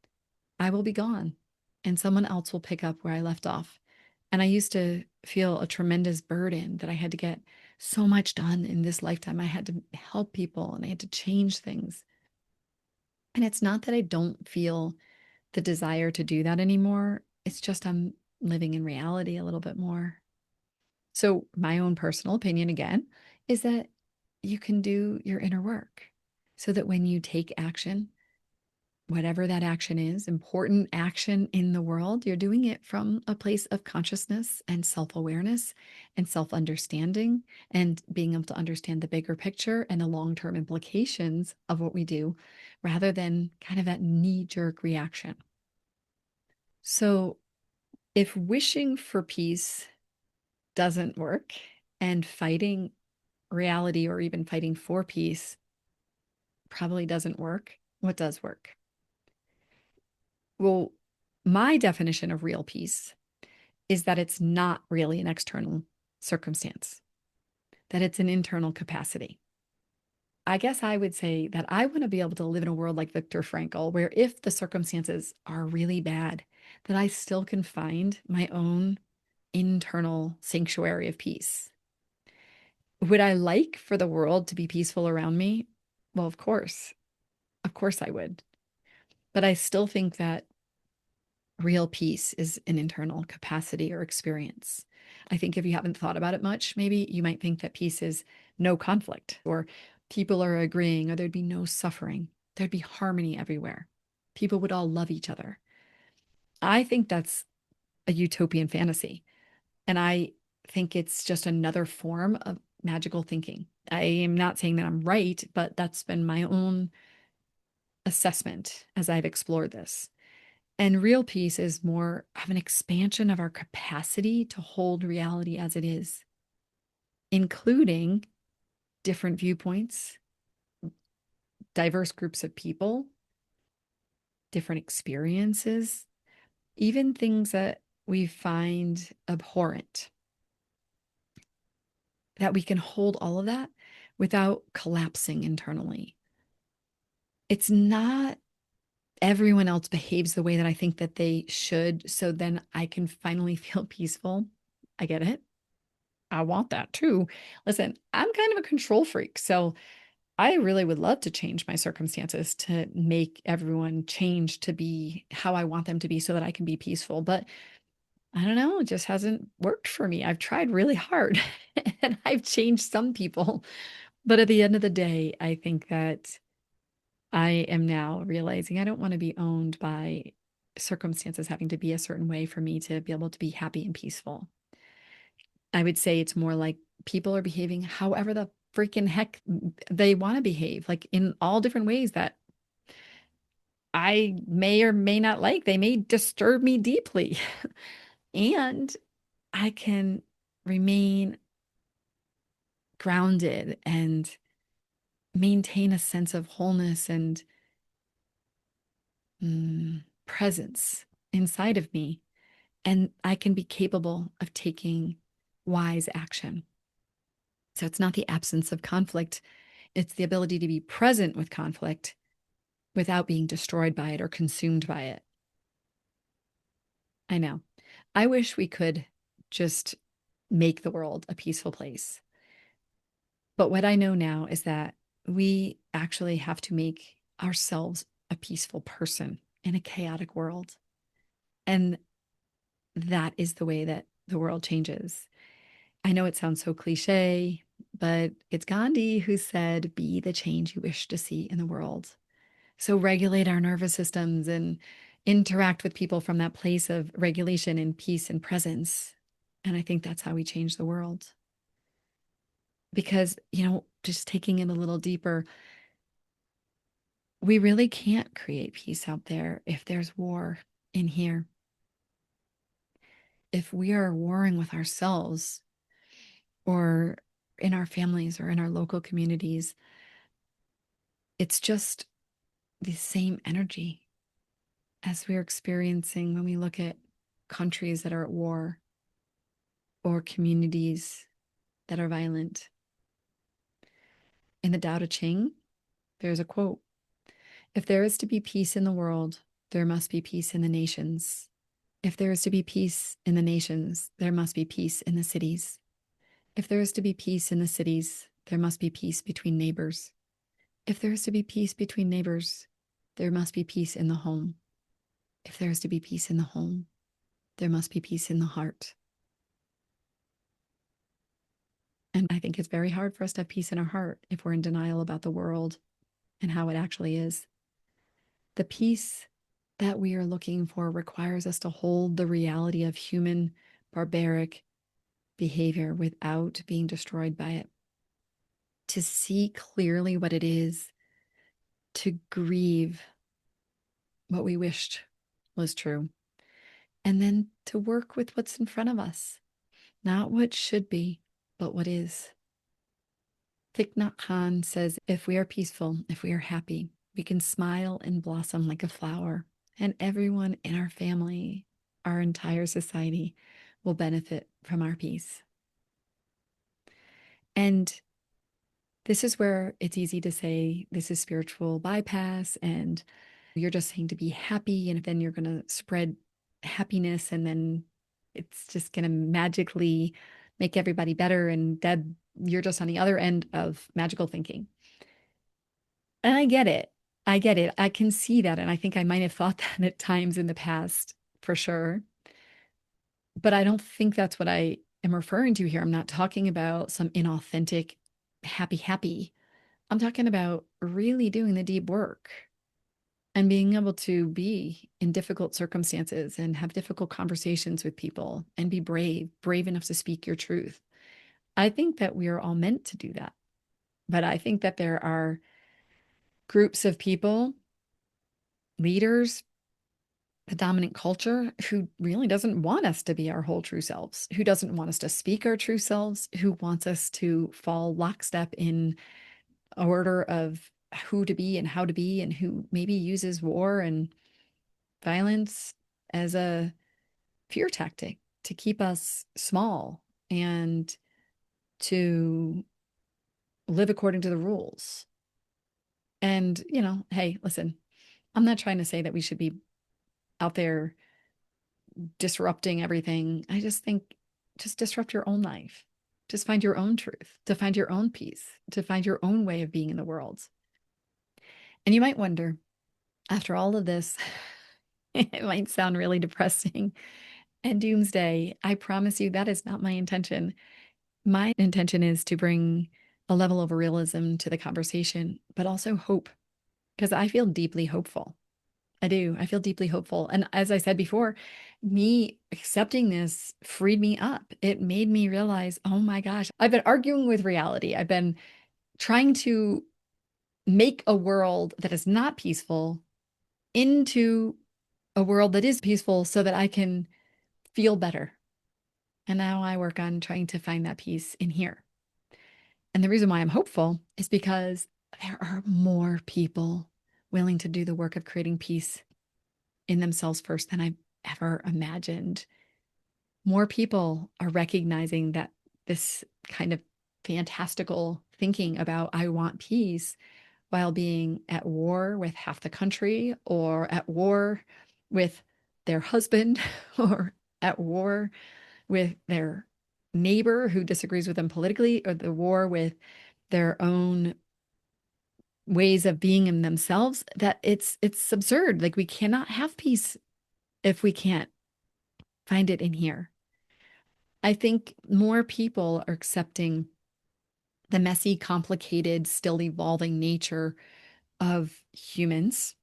I will be gone, and someone else will pick up where I left off. And I used to feel a tremendous burden that I had to get so much done in this lifetime. I had to help people and I had to change things. And it's not that I don't feel the desire to do that anymore. It's just I'm living in reality a little bit more. So, my own personal opinion again is that you can do your inner work so that when you take action, whatever that action is, important action in the world, you're doing it from a place of consciousness and self awareness and self understanding and being able to understand the bigger picture and the long term implications of what we do rather than kind of that knee jerk reaction. So, if wishing for peace doesn't work and fighting reality or even fighting for peace probably doesn't work, what does work? Well, my definition of real peace is that it's not really an external circumstance, that it's an internal capacity. I guess I would say that I want to be able to live in a world like Viktor Frankl, where if the circumstances are really bad, that I still can find my own internal sanctuary of peace. Would I like for the world to be peaceful around me? Well, of course. Of course I would. But I still think that real peace is an internal capacity or experience. I think if you haven't thought about it much, maybe you might think that peace is no conflict or people are agreeing or there'd be no suffering. There'd be harmony everywhere. People would all love each other. I think that's a utopian fantasy. And I think it's just another form of magical thinking. I am not saying that I'm right, but that's been my own assessment as I've explored this. And real peace is more of an expansion of our capacity to hold reality as it is, including different viewpoints, diverse groups of people, different experiences, even things that we find abhorrent, that we can hold all of that without collapsing internally. It's not everyone else behaves the way that I think that they should, so then I can finally feel peaceful. I get it. I want that too. Listen, I'm kind of a control freak. So I really would love to change my circumstances to make everyone change to be how I want them to be so that I can be peaceful. But I don't know, it just hasn't worked for me. I've tried really hard and I've changed some people. But at the end of the day, I think that I am now realizing I don't want to be owned by circumstances having to be a certain way for me to be able to be happy and peaceful. I would say it's more like people are behaving however the freaking heck they want to behave, like in all different ways that I may or may not like. They may disturb me deeply. And I can remain grounded and maintain a sense of wholeness and presence inside of me. And I can be capable of taking wise action. So it's not the absence of conflict, it's the ability to be present with conflict without being destroyed by it or consumed by it. I know. I wish we could just make the world a peaceful place. But what I know now is that we actually have to make ourselves a peaceful person in a chaotic world. And that is the way that the world changes. I know it sounds so cliche, but it's Gandhi who said, be the change you wish to see in the world. So regulate our nervous systems and interact with people from that place of regulation and peace and presence. And I think that's how we change the world. Because, just taking it a little deeper, we really can't create peace out there if there's war in here. If we are warring with ourselves or in our families or in our local communities. It's just the same energy as we're experiencing when we look at countries that are at war or communities that are violent. In the Tao Te Ching, there's a quote: "If there is to be peace in the world, there must be peace in the nations. If there is to be peace in the nations, there must be peace in the cities. If there is to be peace in the cities, there must be peace between neighbors. If there is to be peace between neighbors, there must be peace in the home. If there is to be peace in the home, there must be peace in the heart." And I think it's very hard for us to have peace in our heart if we're in denial about the world and how it actually is. The peace that we are looking for requires us to hold the reality of human barbaric behavior without being destroyed by it, to see clearly what it is, to grieve what we wished was true, and then to work with what's in front of us, not what should be, but what is. Thich Nhat Hanh says, if we are peaceful, if we are happy, we can smile and blossom like a flower, and everyone in our family, our entire society will benefit from our peace. And this is where it's easy to say this is spiritual bypass and you're just saying to be happy. And then you're going to spread happiness and then it's just going to magically make everybody better. And Deb, you're just on the other end of magical thinking. And I get it. I get it. I can see that. And I think I might have thought that at times in the past, for sure. But I don't think that's what I am referring to here. I'm not talking about some inauthentic happy. I'm talking about really doing the deep work and being able to be in difficult circumstances and have difficult conversations with people and be brave enough to speak your truth. I think that we are all meant to do that. But I think that there are groups of people, leaders, the dominant culture who really doesn't want us to be our whole true selves, who doesn't want us to speak our true selves, who wants us to fall lockstep in order of who to be and how to be, and who maybe uses war and violence as a fear tactic to keep us small and to live according to the rules. And, hey, listen, I'm not trying to say that we should be out there disrupting everything. I just think just disrupt your own life. Just find your own truth, to find your own peace, to find your own way of being in the world. And you might wonder, after all of this, it might sound really depressing and doomsday. I promise you that is not my intention. My intention is to bring a level of realism to the conversation, but also hope, because I feel deeply hopeful. I do. I feel deeply hopeful. And as I said before, me accepting this freed me up. It made me realize, oh my gosh, I've been arguing with reality. I've been trying to make a world that is not peaceful into a world that is peaceful so that I can feel better. And now I work on trying to find that peace in here. And the reason why I'm hopeful is because there are more people willing to do the work of creating peace in themselves first than I've ever imagined. More people are recognizing that this kind of fantastical thinking about I want peace while being at war with half the country or at war with their husband or at war with their neighbor who disagrees with them politically or the war with their own ways of being in themselves, that it's absurd. Like we cannot have peace if we can't find it in here. I think more people are accepting the messy, complicated, still evolving nature of humans,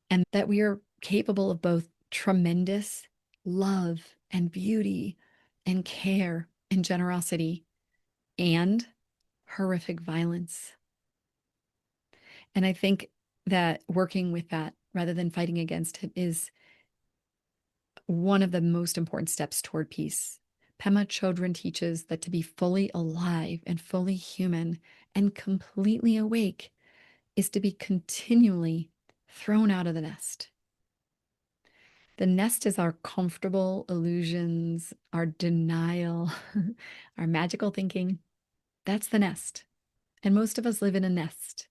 and that we are capable of both tremendous love and beauty and care and generosity and horrific violence. And I think that working with that rather than fighting against it is one of the most important steps toward peace. Pema Chodron teaches that to be fully alive and fully human and completely awake is to be continually thrown out of the nest. The nest is our comfortable illusions, our denial, our magical thinking. That's the nest. And most of us live in a nest.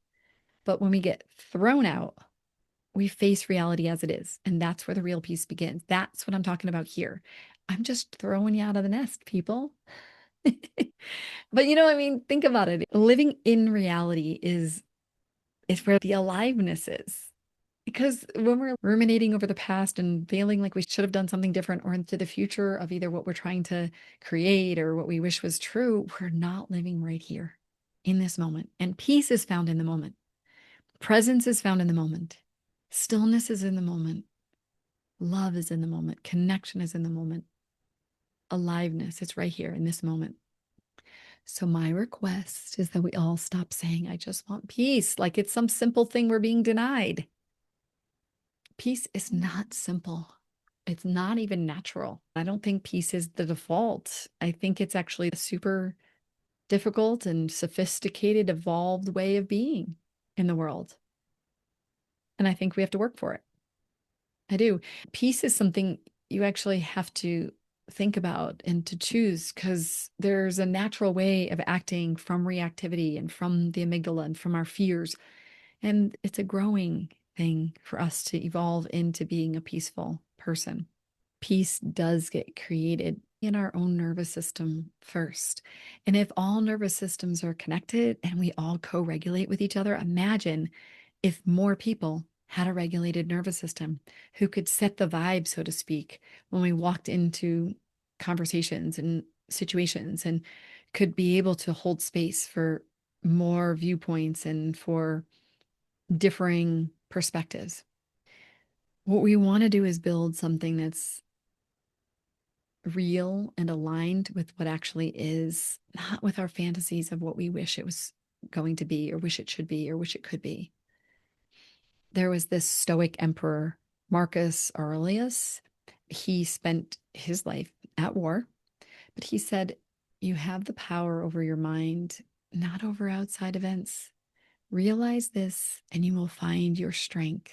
But when we get thrown out, we face reality as it is. And that's where the real peace begins. That's what I'm talking about here. I'm just throwing you out of the nest, people. But I mean, think about it. Living in reality is where the aliveness is. Because when we're ruminating over the past and feeling like we should have done something different or into the future of either what we're trying to create or what we wish was true, we're not living right here in this moment. And peace is found in the moment. Presence is found in the moment. Stillness is in the moment. Love is in the moment. Connection is in the moment. Aliveness, it's right here in this moment. So my request is that we all stop saying, I just want peace, like it's some simple thing we're being denied. Peace is not simple. It's not even natural. I don't think peace is the default. I think it's actually a super difficult and sophisticated, evolved way of being in the world. And I think we have to work for it. I do. Peace is something you actually have to think about and to choose because there's a natural way of acting from reactivity and from the amygdala and from our fears. And it's a growing thing for us to evolve into being a peaceful person. Peace does get created in our own nervous system first. And if all nervous systems are connected and we all co regulate with each other, imagine if more people had a regulated nervous system who could set the vibe, so to speak, when we walked into conversations and situations and could be able to hold space for more viewpoints and for differing perspectives. What we want to do is build something that's real and aligned with what actually is, not with our fantasies of what we wish it was going to be, or wish it should be, or wish it could be. There was this Stoic emperor, Marcus Aurelius. He spent his life at war, but he said, you have the power over your mind, not over outside events. Realize this, and you will find your strength.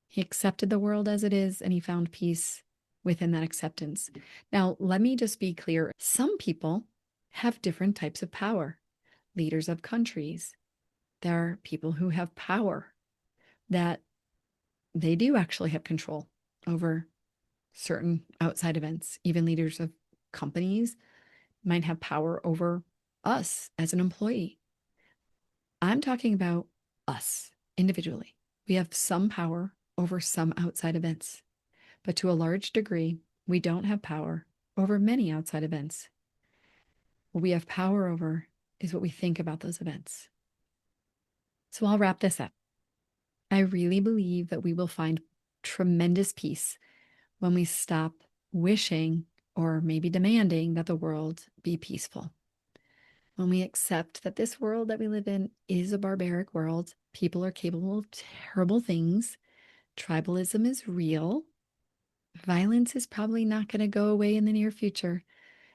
He accepted the world as it is, and he found peace within that acceptance. Now, let me just be clear. Some people have different types of power. Leaders of countries. There are people who have power that they do actually have control over certain outside events. Even leaders of companies might have power over us as an employee. I'm talking about us individually. We have some power over some outside events, but to a large degree, we don't have power over many outside events. What we have power over is what we think about those events. So I'll wrap this up. I really believe that we will find tremendous peace when we stop wishing or maybe demanding that the world be peaceful. When we accept that this world that we live in is a barbaric world, people are capable of terrible things, tribalism is real, violence is probably not going to go away in the near future,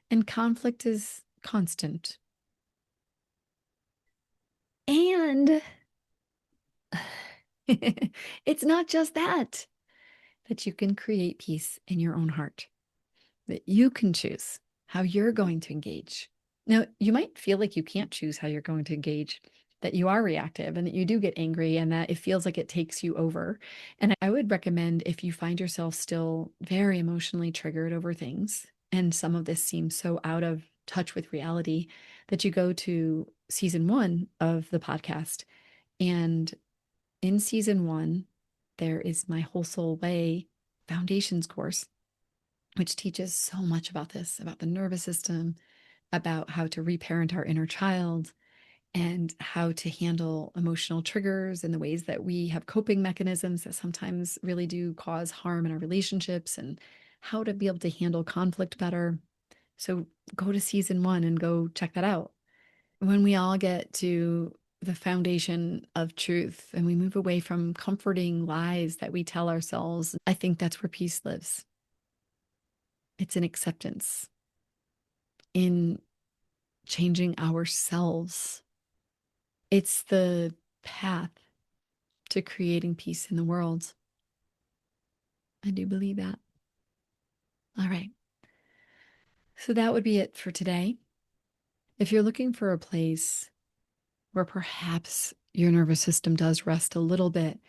and conflict is constant. And it's not just that you can create peace in your own heart, that you can choose how you're going to engage. Now, you might feel like you can't choose how you're going to engage, that you are reactive and that you do get angry and that it feels like it takes you over. And I would recommend, if you find yourself still very emotionally triggered over things, and some of this seems so out of touch with reality, that you go to season 1 of the podcast. And in season 1, there is my Whole Soul Way Foundations course, which teaches so much about this, about the nervous system, about how to reparent our inner child, and how to handle emotional triggers and the ways that we have coping mechanisms that sometimes really do cause harm in our relationships, and how to be able to handle conflict better. So go to season 1 and go check that out. When we all get to the foundation of truth and we move away from comforting lies that we tell ourselves, I think that's where peace lives. It's an acceptance. in changing ourselves. It's the path to creating peace in the world. I do believe that. All right. So that would be it for today. If you're looking for a place where perhaps your nervous system does rest a little bit,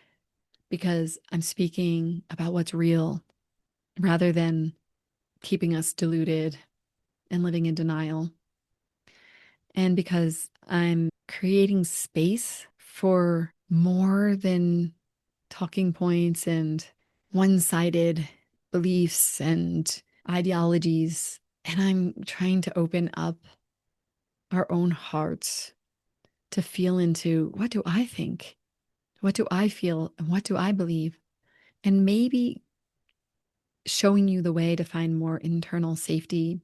because I'm speaking about what's real rather than keeping us deluded and living in denial, and because I'm creating space for more than talking points and one-sided beliefs and ideologies, and I'm trying to open up our own hearts to feel into, what do I think? What do I feel? And what do I believe? And maybe showing you the way to find more internal safety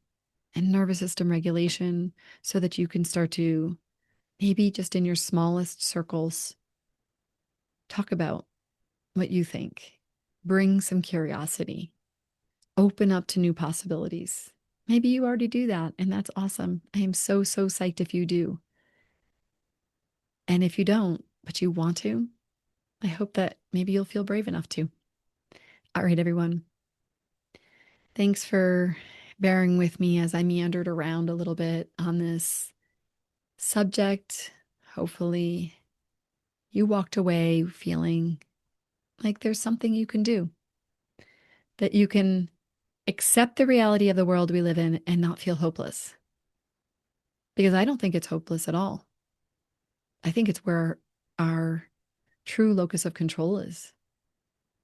and nervous system regulation so that you can start to, maybe just in your smallest circles, talk about what you think. Bring some curiosity. Open up to new possibilities. Maybe you already do that, and that's awesome. I am so, so psyched if you do. And if you don't, but you want to, I hope that maybe you'll feel brave enough to. All right, everyone. Thanks for bearing with me as I meandered around a little bit on this subject. Hopefully, you walked away feeling like there's something you can do, that you can accept the reality of the world we live in and not feel hopeless. Because I don't think it's hopeless at all. I think it's where our true locus of control is.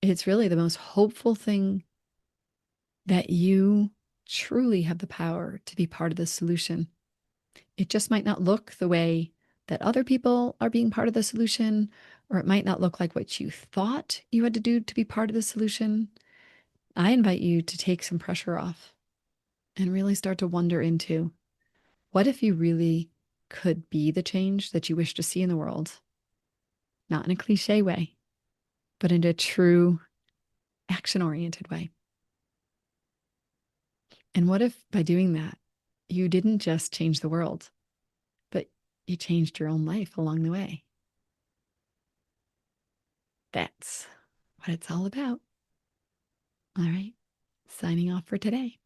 It's really the most hopeful thing, that you truly have the power to be part of the solution. It just might not look the way that other people are being part of the solution, or it might not look like what you thought you had to do to be part of the solution. I invite you to take some pressure off and really start to wonder into, what if you really could be the change that you wish to see in the world? Not in a cliche way, but in a true action-oriented way. And what if by doing that, you didn't just change the world, but you changed your own life along the way? That's what it's all about. All right, signing off for today.